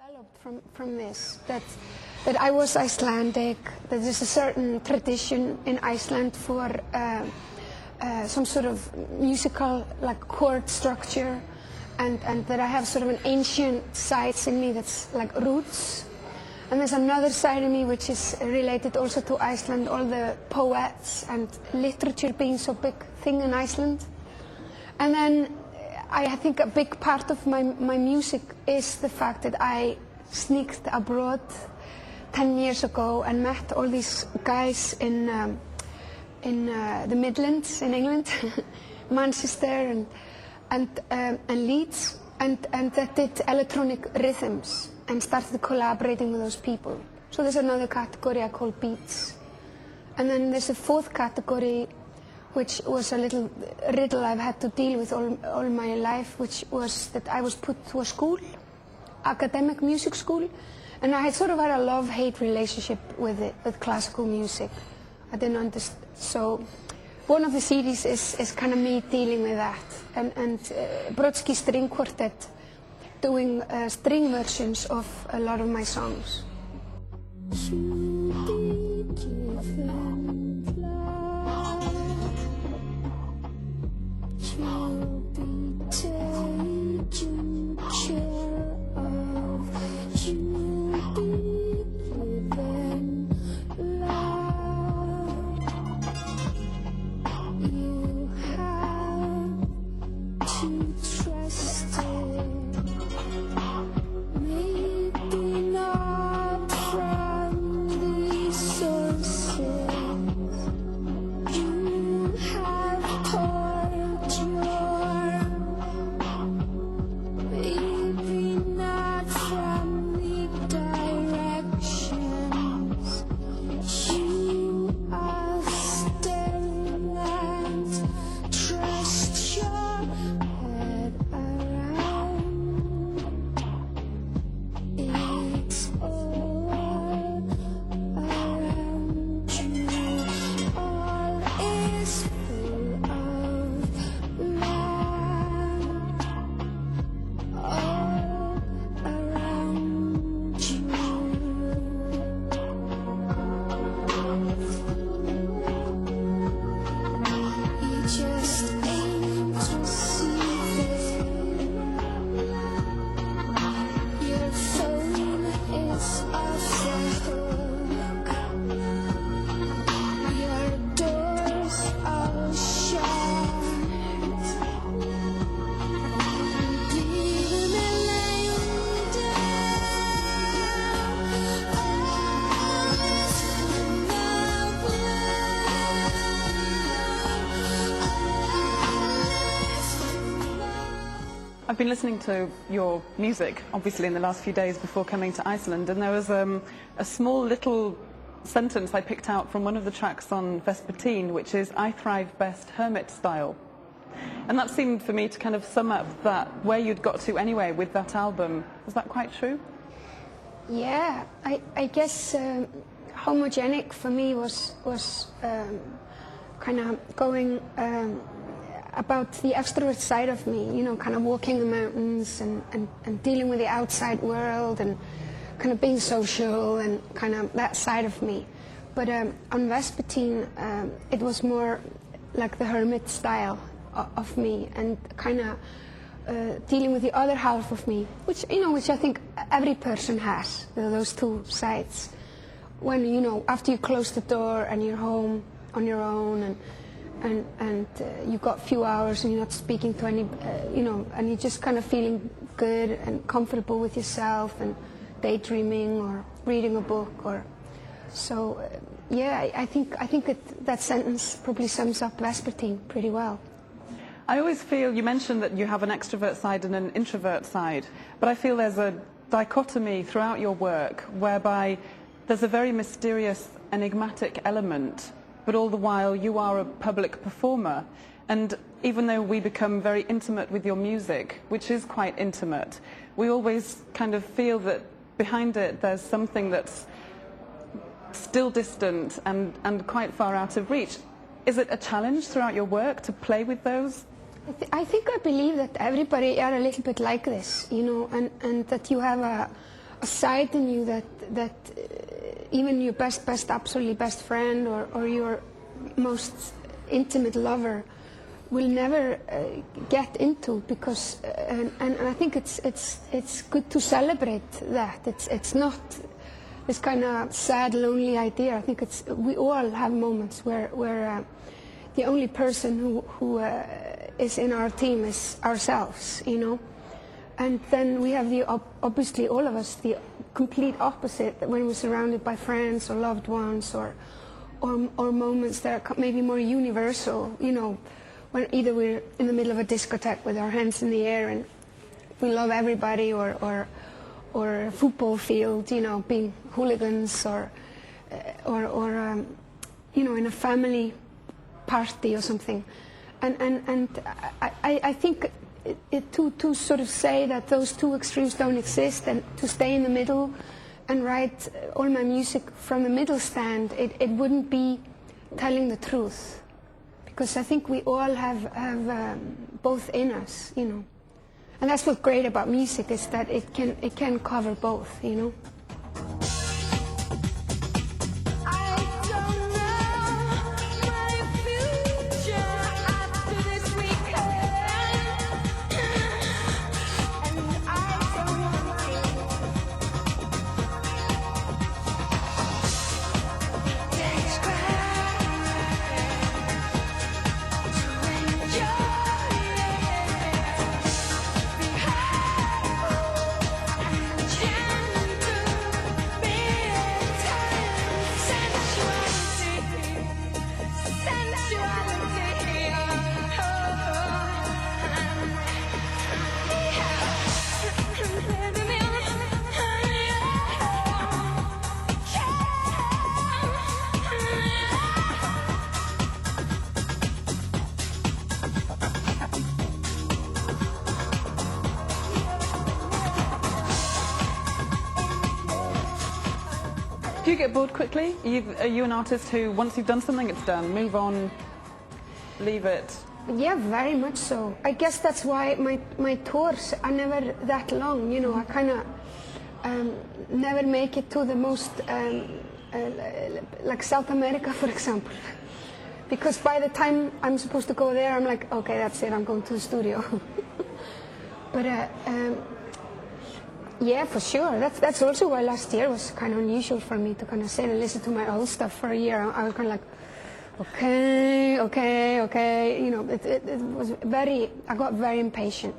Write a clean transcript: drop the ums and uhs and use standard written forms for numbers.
developed from this, that I was Icelandic, that there's a certain tradition in Iceland for some sort of musical like chord structure, and that I have sort of an ancient side in me that's like roots. And there's another side of me which is related also to Iceland, all the poets and literature being so big thing in Iceland. And then I think a big part of my music is the fact that I sneaked abroad 10 years ago and met all these guys in the Midlands in England, Manchester and Leeds, and that did electronic rhythms and started collaborating with those people. So there's another category I call beats. And then there's a fourth category, which was a little riddle I've had to deal with all my life, which was that I was put to a school, academic music school, and I had sort of had a love-hate relationship with it, with classical music. I didn't understand. So one of the series is kind of me dealing with that, and Brodsky String Quartet doing string versions of a lot of my songs. I've been listening to your music, obviously, in the last few days before coming to Iceland, and there was a small little sentence I picked out from one of the tracks on Vespertine, which is, "I thrive best hermit style." And that seemed for me to kind of sum up that, where you'd got to anyway with that album. Was that quite true? Yeah, I guess homogenic for me was kind of going about the extrovert side of me, you know, kind of walking the mountains and dealing with the outside world and kind of being social and kind of that side of me. But on Vespertine, it was more like the hermit style of me, and kind of dealing with the other half of me, which I think every person has, those two sides. When, you know, after you close the door and you're home on your own and you've got a few hours and you're not speaking to any, and you're just kind of feeling good and comfortable with yourself and daydreaming or reading a book, or so. Yeah, I think that sentence probably sums up Vespertine pretty well. I always feel, you mentioned that you have an extrovert side and an introvert side, but I feel there's a dichotomy throughout your work whereby there's a very mysterious, enigmatic element, but all the while you are a public performer. And even though we become very intimate with your music, which is quite intimate, we always kind of feel that behind it there's something that's still distant and quite far out of reach. Is it a challenge throughout your work to play with those? I believe that everybody are a little bit like this, you know, and that you have a side in you that even your absolutely best friend or your most intimate lover will never get into, because and I think it's good to celebrate that. It's not this kind of sad, lonely idea. I think we all have moments where the only person who is in our team is ourselves, you know. And then we have obviously all of us, the complete opposite, when we're surrounded by friends or loved ones or moments that are maybe more universal, you know, when either we're in the middle of a discotheque with our hands in the air and we love everybody, or a football field, you know, being hooligans, or you know, in a family party or something. And I think to sort of say that those two extremes don't exist, and to stay in the middle and write all my music from the middle stand, it wouldn't be telling the truth, because I think we all have both in us, you know. And that's what's great about music, is that it can cover both, you know. Do you get bored quickly? Are you an artist who, once you've done something, it's done, move on, leave it? Yeah, very much so. I guess that's why my tours are never that long, you know. I kind of never make it to the most, like South America, for example. Because by the time I'm supposed to go there, I'm like, okay, that's it, I'm going to the studio. But yeah, for sure. That's also why last year was kind of unusual for me, to kind of sit and listen to my old stuff for a year. I was kind of like, okay, you know, it was very, I got very impatient.